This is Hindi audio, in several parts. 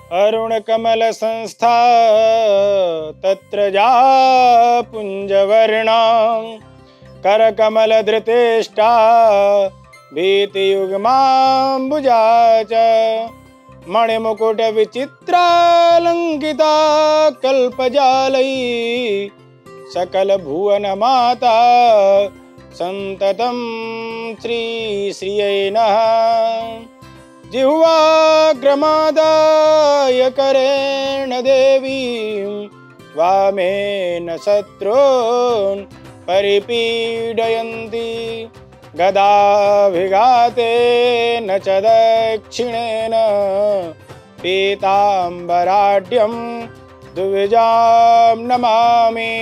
अरुण कमल संस्था तत्र जा पुंजवर्णा कर कमल धृतेष्टा भीतियुग्माम्बुजा च मणिमुकुट विचित्रालंकिता कल्पजालै सकल भुवन माता संततं श्री श्रियै नः जिह्वाग्रमादाय करेण देवी वामेन शत्रून् परिपीडयन्ति गदाभिघातेन च दक्षिणेन पीताम्बराढ्यं द्विजां नमामि।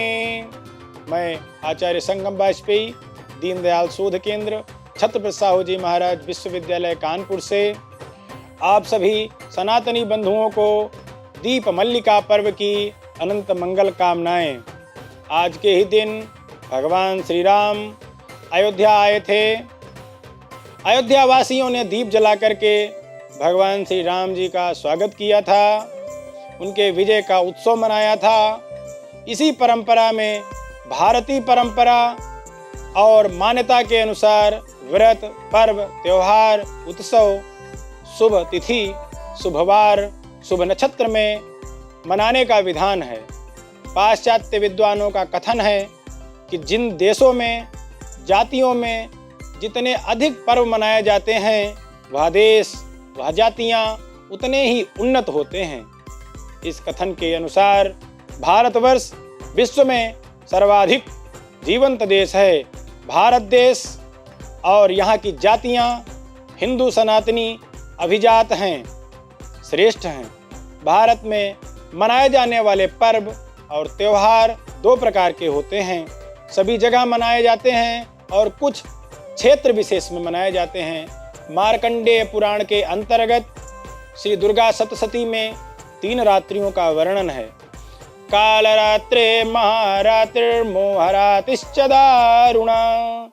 मैं आचार्य संगम वाजपेयी दीनदयाल शोध केंद्र छत्रपति साहू जी महाराज विश्वविद्यालय कानपुर से आप सभी सनातनी बंधुओं को दीप मल्लिका पर्व की अनंत मंगल कामनाएं। आज के ही दिन भगवान श्री राम अयोध्या आए थे। अयोध्या वासियों ने दीप जला करके भगवान श्री राम जी का स्वागत किया था, उनके विजय का उत्सव मनाया था। इसी परंपरा में भारतीय परंपरा और मान्यता के अनुसार व्रत, पर्व, त्योहार, उत्सव शुभ तिथि, शुभवार, शुभ नक्षत्र में मनाने का विधान है। पाश्चात्य विद्वानों का कथन है कि जिन देशों में, जातियों में जितने अधिक पर्व मनाए जाते हैं, वह देश, वह जातियाँ उतने ही उन्नत होते हैं। इस कथन के अनुसार भारतवर्ष विश्व में सर्वाधिक जीवंत देश है। भारत देश और यहाँ की जातियाँ हिंदू सनातनी अभिजात हैं, श्रेष्ठ हैं। भारत में मनाए जाने वाले पर्व और त्योहार दो प्रकार के होते हैं। सभी जगह मनाए जाते हैं और कुछ क्षेत्र विशेष में मनाए जाते हैं। मार्कंडेय पुराण के अंतर्गत श्री दुर्गा सप्तशती में 3 रात्रियों का वर्णन है। कालरात्रे महारात्रिर्मोहरातिश्च दारुणा।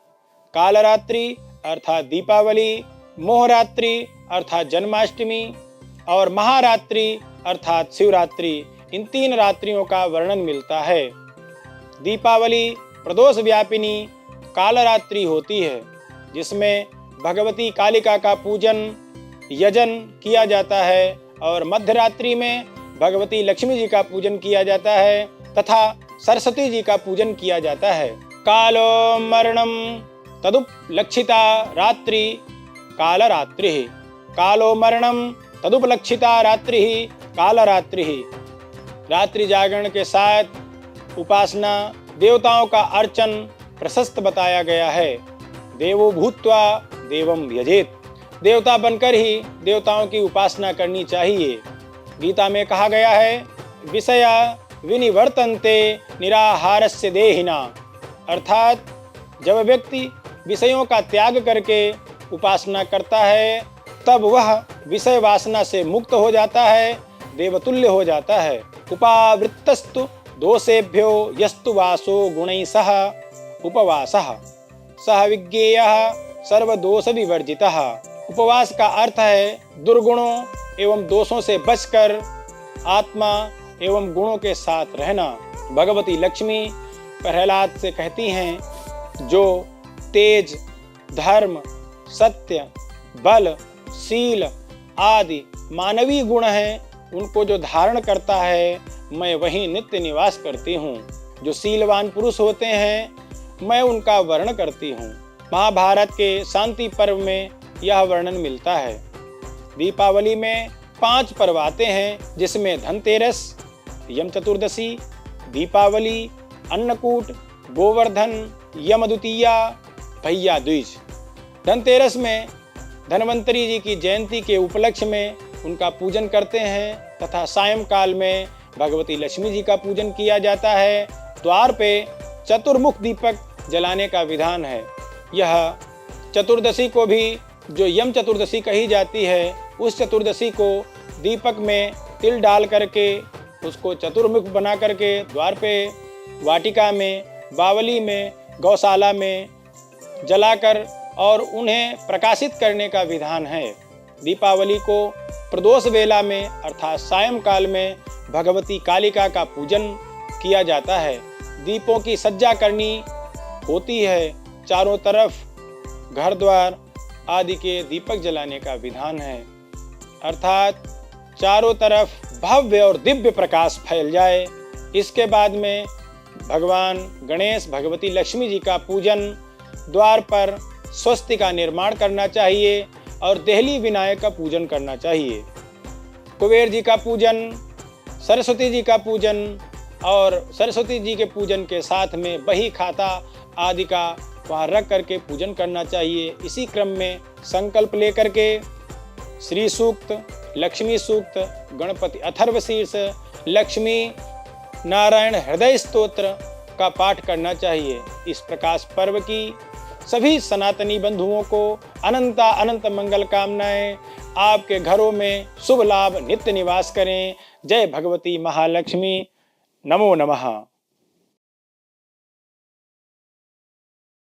कालरात्रि अर्थात दीपावली, मोहरात्रि अर्थात जन्माष्टमी और महारात्रि अर्थात शिवरात्रि, इन 3 रात्रियों का वर्णन मिलता है। दीपावली प्रदोष व्यापिनी कालरात्रि होती है, जिसमें भगवती कालिका का पूजन, यजन किया जाता है और मध्यरात्रि में भगवती लक्ष्मी जी का पूजन किया जाता है तथा सरस्वती जी का पूजन किया जाता है। कालो मरणम तदुपलक्षिता रात्रि कालरात्रि। कालो मरणम तदुपलक्षिता रात्रि कालरात्रि। रात्रि जागरण के साथ उपासना, देवताओं का अर्चन प्रशस्त बताया गया है। देवो भूत्वा देवम यजेत। देवता बनकर ही देवताओं की उपासना करनी चाहिए। गीता में कहा गया है, विषया विनिवर्तन्ते निराहारस्य देहिना। अर्थात जब व्यक्ति विषयों का त्याग करके उपासना करता है, तब वह विषय वासना से मुक्त हो जाता है, देवतुल्य हो जाता है। उपावृत्तस्तु दोषेभ्यो यस्तु वासो गुणैः सह उपवासः सह विज्ञेयः सर्वदोष विवर्जितः। उपवास का अर्थ है दुर्गुणों एवं दोषों से बचकर आत्मा एवं गुणों के साथ रहना। भगवती लक्ष्मी प्रहलाद से कहती हैं, जो तेज, धर्म, सत्य, बल, शील आदि मानवीय गुण हैं, उनको जो धारण करता है, मैं वहीं नित्य निवास करती हूँ। जो शीलवान पुरुष होते हैं, मैं उनका वर्ण करती हूँ। महाभारत के शांति पर्व में यह वर्णन मिलता है। दीपावली में 5 पर्व आते हैं, जिसमें धनतेरस, यम चतुर्दशी, दीपावली, अन्नकूट, गोवर्धन, यम द्वितीया, भैया दूज। धनतेरस में धन्वंतरी जी की जयंती के उपलक्ष्य में उनका पूजन करते हैं तथा सायंकाल में भगवती लक्ष्मी जी का पूजन किया जाता है। द्वार पे चतुर्मुख दीपक जलाने का विधान है। यह चतुर्दशी को भी, जो यम चतुर्दशी कही जाती है, उस चतुर्दशी को दीपक में तिल डाल करके उसको चतुर्मुख बना करके द्वार पे, वाटिका में, बावली में, गौशाला में जलाकर और उन्हें प्रकाशित करने का विधान है। दीपावली को प्रदोष वेला में अर्थात सायंकाल में भगवती कालिका का पूजन किया जाता है। दीपों की सज्जा करनी होती है। चारों तरफ घर द्वार आदि के दीपक जलाने का विधान है, अर्थात चारों तरफ भव्य और दिव्य प्रकाश फैल जाए। इसके बाद में भगवान गणेश भगवती लक्ष्मी जी का पूजन, द्वार पर स्वस्ति का निर्माण करना चाहिए और देहली विनायक का पूजन करना चाहिए। कुबेर जी का पूजन, सरस्वती जी का पूजन और सरस्वती जी के पूजन के साथ में बही खाता आदि का वहाँ रख करके पूजन करना चाहिए। इसी क्रम में संकल्प लेकर के श्री सूक्त, लक्ष्मी सूक्त, गणपति अथर्वशीर्ष, लक्ष्मी नारायण हृदय स्तोत्र का पाठ करना चाहिए। इस प्रकाश पर्व की सभी सनातनी बंधुओं को अनंता अनंत मंगल कामनाएं। आपके घरों में शुभ लाभ नित्य निवास करें। जय भगवती महालक्ष्मी। नमो नमः।